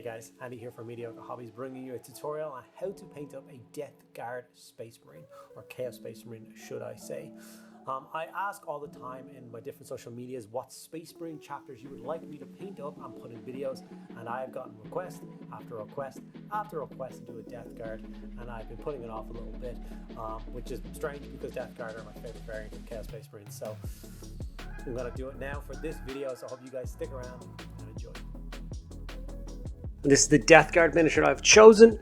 Hey guys, Andy here from Mediocre Hobbies, bringing you a tutorial on how to paint up a Death Guard Space Marine, or Chaos Space Marine should I say. I ask all the time in my different social medias what Space Marine chapters you would like me to paint up and put in videos, and I have gotten request after request after request to do a Death Guard, and I've been putting it off a little bit, which is strange because Death Guard are my favorite variant of Chaos Space Marine. So I'm going to do it now for this video, so I hope you guys stick around and enjoy. This is the Death Guard miniature I've chosen.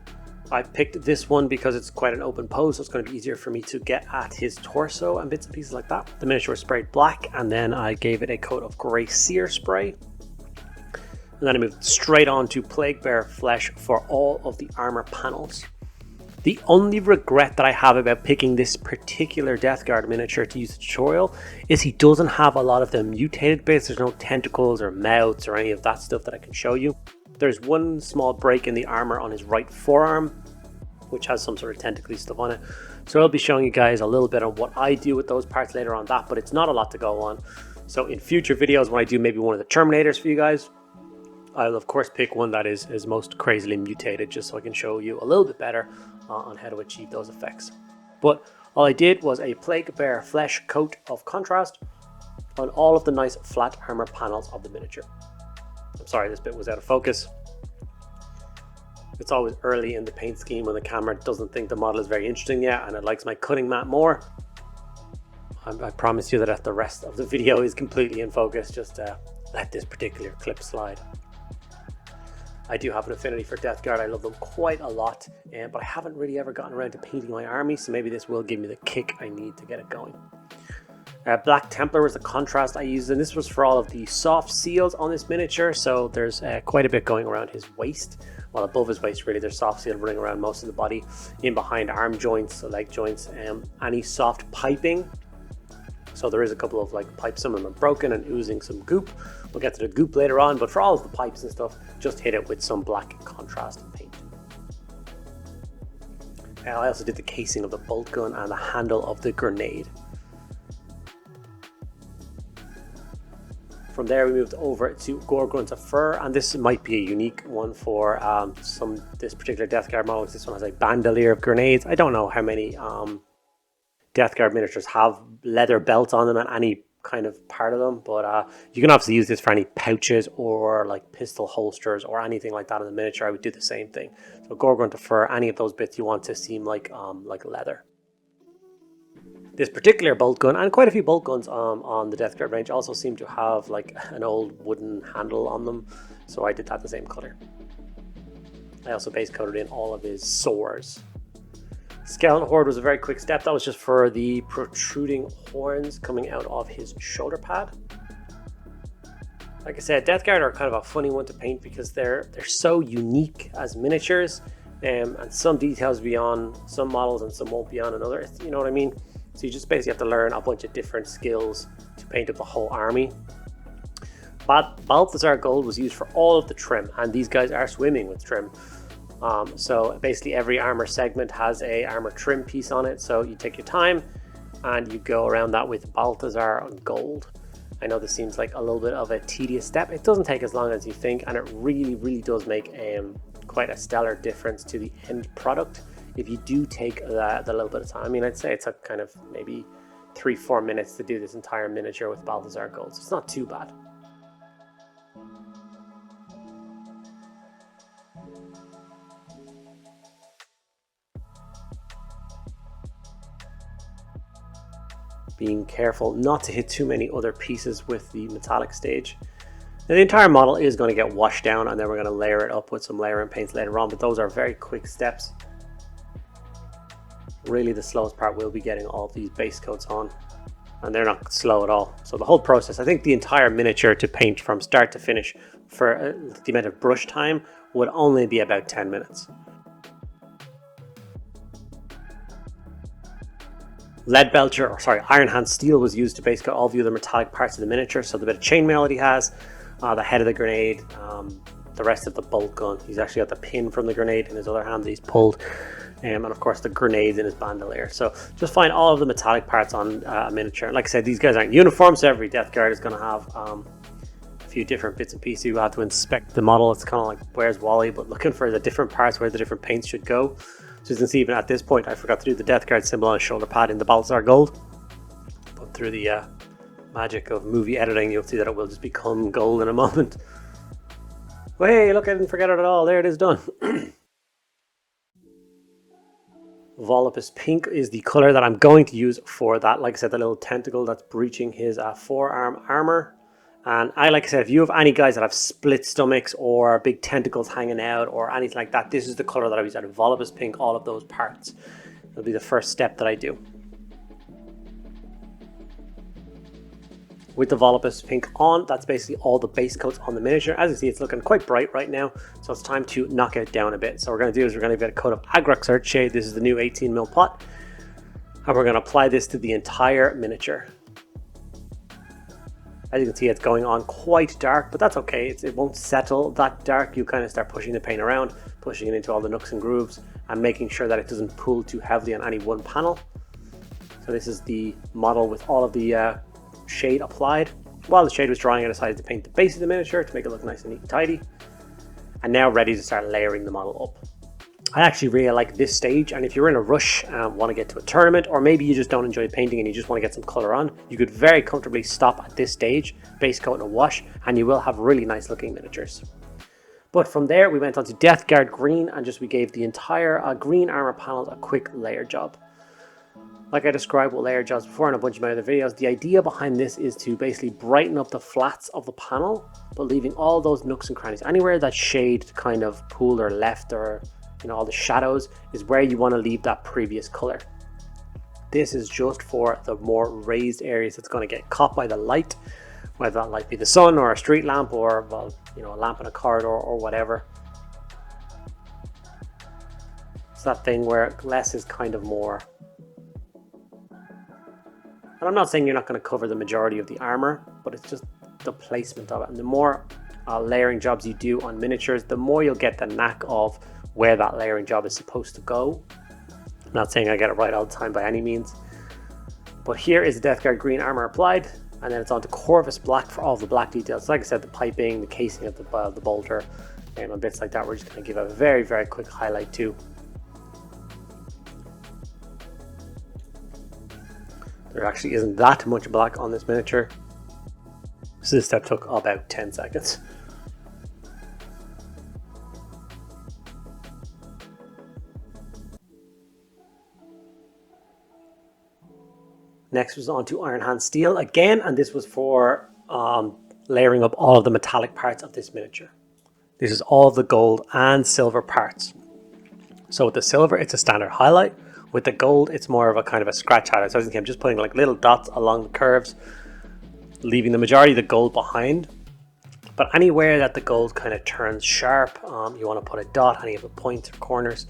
I picked this one because it's quite an open pose, so it's going to be easier for me to get at his torso and bits and pieces like that. The miniature was sprayed black, and then I gave it a coat of grey Seer spray. And then I moved straight on to Plaguebearer Flesh for all of the armor panels. The only regret that I have about picking this particular Death Guard miniature to use the tutorial is he doesn't have a lot of the mutated bits. There's no tentacles or mouths or any of that stuff that I can show you. There's one small break in the armor on his right forearm, which has some sort of tentacly stuff on it. So I'll be showing you guys a little bit on what I do with those parts later on that, but it's not a lot to go on. So in future videos, when I do maybe one of the Terminators for you guys, I'll of course pick one that is most crazily mutated, just so I can show you a little bit better on how to achieve those effects. But all I did was a Plaguebearer Flesh coat of contrast on all of the nice flat armor panels of the miniature. I'm sorry, this bit was out of focus. It's always early in the paint scheme when the camera doesn't think the model is very interesting yet and it likes my cutting mat more. I promise you that the rest of the video is completely in focus, just let this particular clip slide. I do have an affinity for Death Guard. I love them quite a lot, but I haven't really ever gotten around to painting my army, so maybe this will give me the kick I need to get it going. Black Templar was the contrast I used, and this was for all of the soft seals on this miniature, so there's quite a bit going around his waist. Well, above his waist really, there's soft seal running around most of the body, in behind arm joints, leg joints, any soft piping. So there is a couple of like pipes, some of them are broken and oozing some goop. We'll get to the goop later on, but for all of the pipes and stuff, just hit it with some black contrast paint. I also did the casing of the bolt gun and the handle of the grenade. From there we moved over to Gorgrunta Fur, and this might be a unique one for this particular Death Guard model. This one has a bandolier of grenades. I don't know how many Death Guard miniatures have leather belts on them and any kind of part of them, but you can obviously use this for any pouches or like pistol holsters or anything like that in the miniature. I would do the same thing. So Gorgrunta Fur, any of those bits you want to seem like leather. This particular bolt gun, and quite a few bolt guns on the Death Guard range, also seem to have like an old wooden handle on them, so I did that the same color. I also base coated in all of his swords. Skeleton Horde was a very quick step. That was just for the protruding horns coming out of his shoulder pad. Like I said, Death Guard are kind of a funny one to paint because they're so unique as miniatures, and some details be on some models and some won't be on another. You know what I mean? So you just basically have to learn a bunch of different skills to paint up the whole army. Balthasar Gold was used for all of the trim, and these guys are swimming with trim. So basically every armor segment has a armor trim piece on it, so you take your time and you go around that with Balthasar Gold. I know this seems like a little bit of a tedious step. It doesn't take as long as you think, and it really does make quite a stellar difference to the end product if you do take the little bit of time. I mean, I'd say it's a kind of maybe 3-4 minutes to do this entire miniature with Balthasar Gold, so it's not too bad. Being careful not to hit too many other pieces with the metallic stage. Now, the entire model is going to get washed down, and then we're going to layer it up with some layering paints later on, but those are very quick steps. Really the slowest part will be getting all of these base coats on, and they're not slow at all. So the whole process, I think the entire miniature to paint from start to finish for the amount of brush time would only be about 10 minutes. Iron Hand Steel was used to base coat all the other metallic parts of the miniature. So the bit of chainmail that he has, the head of the grenade, the rest of the bolt gun. He's actually got the pin from the grenade in his other hand that he's pulled, and of course the grenades in his bandolier. So just find all of the metallic parts on a miniature. And like I said, these guys aren't uniform, so every Death Guard is going to have a few different bits and pieces. You have to inspect the model. It's kind of like Where's Wally, but looking for the different parts where the different paints should go. So you can see even at this point, I forgot to do the Death Guard symbol on his shoulder pad in the Balthasar Gold. But through the magic of movie editing, you'll see that it will just become gold in a moment. Well, hey, look, I didn't forget it at all. There it is, done. Volupus Pink is the color that I'm going to use for that. Like I said, the little tentacle that's breaching his forearm armor. And like I said, if you have any guys that have split stomachs or big tentacles hanging out or anything like that, this is the color that I use out of Volupus Pink, all of those parts. It'll be the first step that I do. With the Volupus Pink on, that's basically all the base coats on the miniature. As you see, it's looking quite bright right now, so it's time to knock it down a bit. So what we're going to do is we're going to get a coat of Agrax Earthshade. This is the new 18mm pot, and we're going to apply this to the entire miniature. As you can see, it's going on quite dark, but that's okay. It won't settle that dark. You kind of start pushing the paint around, pushing it into all the nooks and grooves, and making sure that it doesn't pull too heavily on any one panel. So this is the model with all of the shade applied. While the shade was drying, I decided to paint the base of the miniature to make it look nice and neat and tidy. And now ready to start layering the model up. I actually really like this stage, and if you're in a rush and want to get to a tournament, or maybe you just don't enjoy painting and you just want to get some color on, you could very comfortably stop at this stage, base coat and a wash, and you will have really nice looking miniatures. But from there we went on to Death Guard Green, and we gave the entire green armor panels a quick layer job. Like I described with layer jobs before in a bunch of my other videos, the idea behind this is to basically brighten up the flats of the panel, but leaving all those nooks and crannies. Anywhere that shade kind of pooled or left, or all the shadows, is where you want to leave that previous color. This is just for the more raised areas that's going to get caught by the light, whether that light be the sun or a street lamp, or well, a lamp in a corridor or whatever. It's that thing where less is kind of more. And I'm not saying you're not going to cover the majority of the armor, but it's just the placement of it. And the more layering jobs you do on miniatures, the more you'll get the knack of where that layering job is supposed to go. I'm not saying I get it right all the time by any means. But here is the Death Guard Green armor applied, and then it's on to Corvus Black for all the black details. Like I said, the piping, the casing of the bolter, and bits like that, we're just going to give a very, very quick highlight to. There actually isn't that much black on this miniature, so this step took about 10 seconds. Next was on to Iron Hand Steel again, and this was for layering up all of the metallic parts of this miniature. This is all of the gold and silver parts. So with the silver, it's a standard highlight. With the gold, it's more of a kind of a scratch highlight. So I'm just putting like little dots along the curves, leaving the majority of the gold behind. But anywhere that the gold kind of turns sharp, you want to put a dot, any of the points or corners.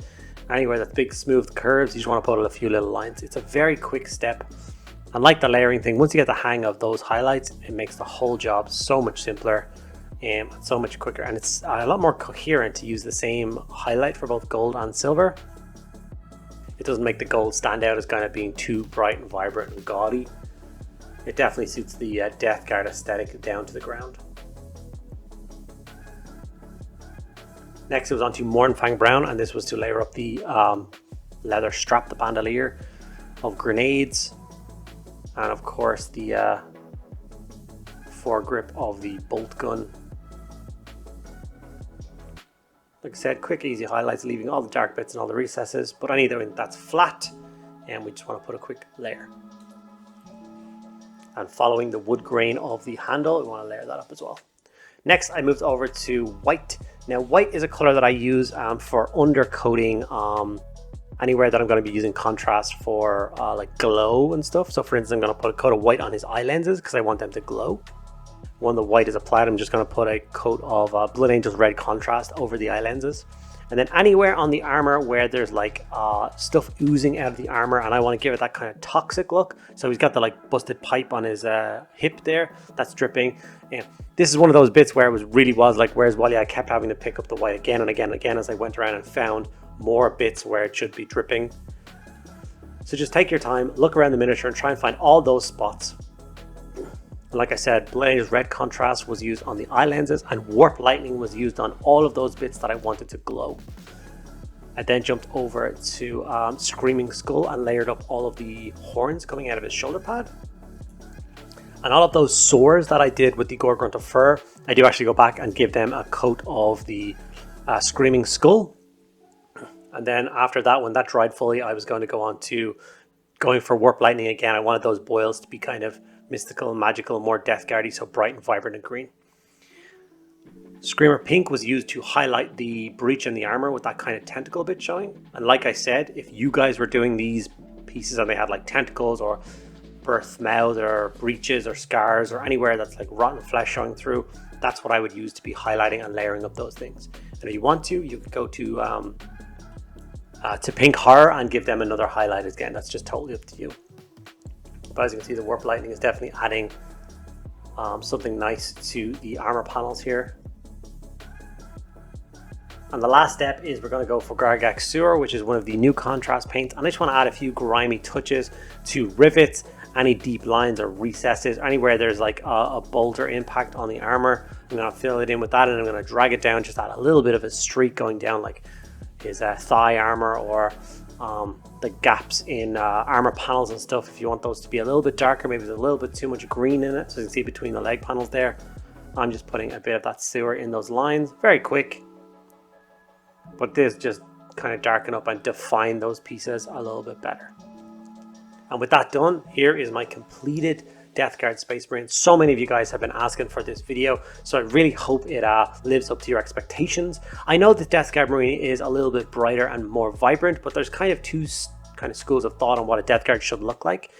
Anywhere that's big smooth curves, you just want to put a few little lines. It's a very quick step. And like the layering thing, once you get the hang of those highlights, it makes the whole job so much simpler and so much quicker. And it's a lot more coherent to use the same highlight for both gold and silver. It doesn't make the gold stand out as kind of being too bright and vibrant and gaudy. It definitely suits the Death Guard aesthetic down to the ground. Next it was on to Mournfang Brown, and this was to layer up the leather strap, the bandolier of grenades, and of course the foregrip of the bolt gun. Like I said, quick easy highlights, leaving all the dark bits and all the recesses, but anything that's flat, and we just want to put a quick layer. And following the wood grain of the handle, we want to layer that up as well. Next I moved over to white. Now white is a color that I use for undercoating anywhere that I'm going to be using contrast for like glow and stuff. So for instance, I'm going to put a coat of white on his eye lenses because I want them to glow. When the white is applied, I'm just going to put a coat of Blood Angel's red contrast over the eye lenses. And then anywhere on the armor where there's like stuff oozing out of the armor and I want to give it that kind of toxic look. So he's got the like busted pipe on his hip there that's dripping. And this is one of those bits where it really was like Where's Wally? I kept having to pick up the white again and again and again as I went around and found more bits where it should be dripping. So just take your time, look around the miniature and try and find all those spots. Like I said, Blaze Red Contrast was used on the eye lenses, and Warp Lightning was used on all of those bits that I wanted to glow. I then jumped over to Screaming Skull and layered up all of the horns coming out of his shoulder pad. And all of those sores that I did with the Gorgrunt of Fur, I do actually go back and give them a coat of the Screaming Skull. And then after that, when that dried fully, I was going to go on to going for Warp Lightning again. I wanted those boils to be kind of mystical, magical, more Death Guardy, so bright and vibrant and green. Screamer Pink was used to highlight the breach in the armor with that kind of tentacle bit showing. And like I said, if you guys were doing these pieces and they had like tentacles or birth mouths or breaches or scars or anywhere that's like rotten flesh showing through, that's what I would use to be highlighting and layering up those things. And if you want to, you could go to Pink Horror and give them another highlight again. That's just totally up to you. But as you can see, the Warp Lightning is definitely adding something nice to the armor panels here. And the last step is we're going to go for Garaghak Seer, which is one of the new contrast paints. And I just want to add a few grimy touches to rivets, any deep lines or recesses, anywhere there's like a bolter impact on the armor. I'm going to fill it in with that, and I'm going to drag it down, just add a little bit of a streak going down like his thigh armor, or the gaps in armor panels and stuff. If you want those to be a little bit darker, maybe there's a little bit too much green in it, so you can see between the leg panels there. I'm just putting a bit of that sewer in those lines, very quick. But this just kind of darken up and define those pieces a little bit better. And with that done, here is my completed Death Guard Space Marine. So many of you guys have been asking for this video, so I really hope it lives up to your expectations. I know that Death Guard Marine is a little bit brighter and more vibrant, but there's kind of two schools of thought on what a Death Guard should look like.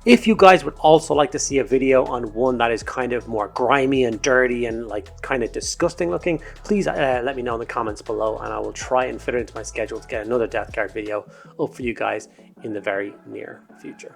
If you guys would also like to see a video on one that is kind of more grimy and dirty and like kind of disgusting looking, please let me know in the comments below, and I will try and fit it into my schedule to get another Death Guard video up for you guys in the very near future.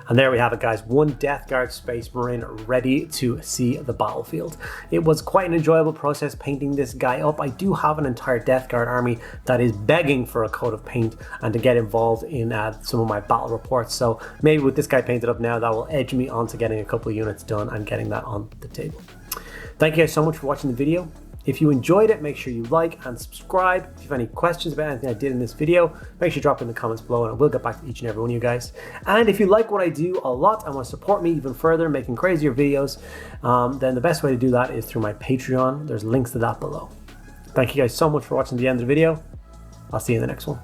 And there we have it, guys. One Death Guard Space Marine ready to see the battlefield. It was quite an enjoyable process painting this guy up. I do have an entire Death Guard army that is begging for a coat of paint and to get involved in some of my battle reports. So maybe with this guy painted up now, that will edge me on to getting a couple of units done and getting that on the table. Thank you guys so much for watching the video. If you enjoyed it, make sure you like and subscribe. If you have any questions about anything I did in this video, make sure you drop it in the comments below, and I will get back to each and every one of you guys. And if you like what I do a lot and want to support me even further, making crazier videos, then the best way to do that is through my Patreon. There's links to that below. Thank you guys so much for watching the end of the video. I'll see you in the next one.